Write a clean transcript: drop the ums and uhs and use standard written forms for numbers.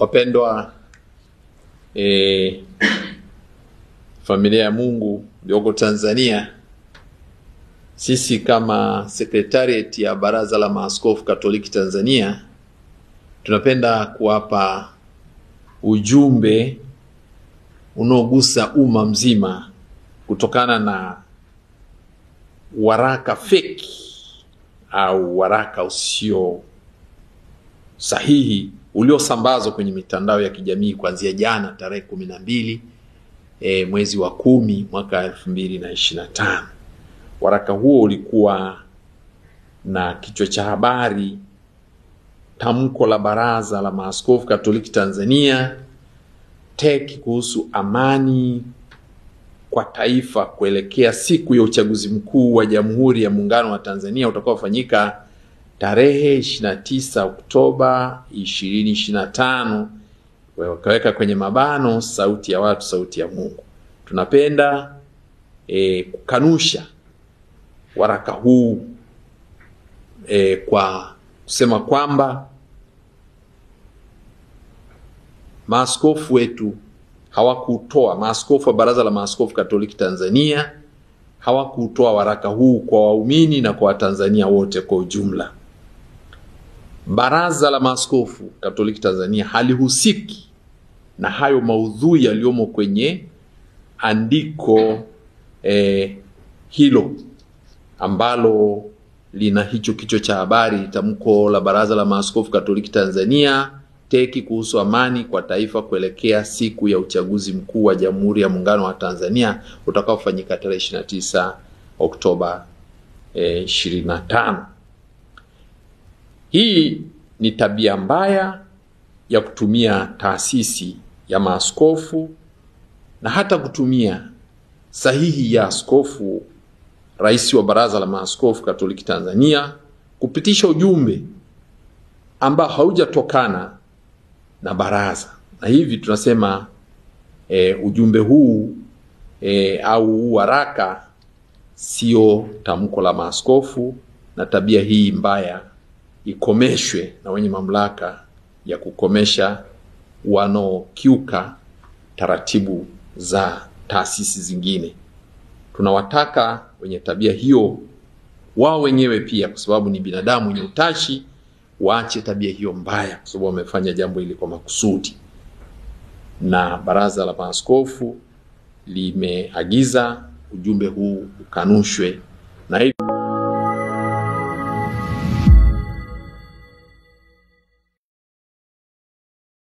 Wapendwa familia ya Mungu iliyoko Tanzania, sisi kama Secretariat ya Baraza la Maaskofu Katoliki Tanzania tunapenda kuwapa ujumbe unaogusa umma mzima kutokana na waraka feki au waraka usio sahihi uliosambazwa kwenye mitandao ya kijamii kuanzia jana tarehe 12 mwezi wa 10 mwaka 2025. Waraka huo ulikuwa na kichwa cha habari: tamko la Baraza la Maaskofu Katoliki Tanzania TEC kuhusu amani kwa taifa kuelekea siku ya uchaguzi mkuu wa Jamhuri ya Muungano wa Tanzania utakaofanyika tarehe 29 Oktoba 2025. Wakaweka kwenye mabano sauti ya watu, sauti ya Mungu. Tunapenda kukanusha waraka huu kwa kusema kwamba maaskofu wetu hawakutoa, maaskofu wa Baraza la Maaskofu Katoliki Tanzania hawakutoa waraka huu kwa waumini na kwa Watanzania wote kwa ujumla. Baraza la Maaskofu Katoliki Tanzania halihusiki na hayo maudhui yaliyomo kwenye andiko hilo ambalo lina hicho kichwa cha habari: tamko la Baraza la Maaskofu Katoliki Tanzania TEC kuhusu amani kwa taifa kuelekea siku ya uchaguzi mkuu wa Jamhuri ya Muungano wa Tanzania utakaofanyika tarehe 29 Oktoba 25. Hii ni tabia mbaya ya kutumia taasisi ya maaskofu na hata kutumia sahihi ya askofu rais wa Baraza la Maaskofu Katoliki Tanzania kupitisha ujumbe ambao haujatokana na baraza. Na hivi tunasema ujumbe huu au waraka sio tamko la maaskofu, na tabia hii mbaya ikomeshwe na wenye mamlaka ya kukomesha wanaokiuka taratibu za taasisi zingine. Tunawataka wenye tabia hiyo wao wenyewe pia, kwa sababu ni binadamu wenye utashi, waache tabia hiyo mbaya, kwa sababu wamefanya jambo hili kwa makusudi. Na Baraza la Maaskofu limeagiza ujumbe huu ukanushwe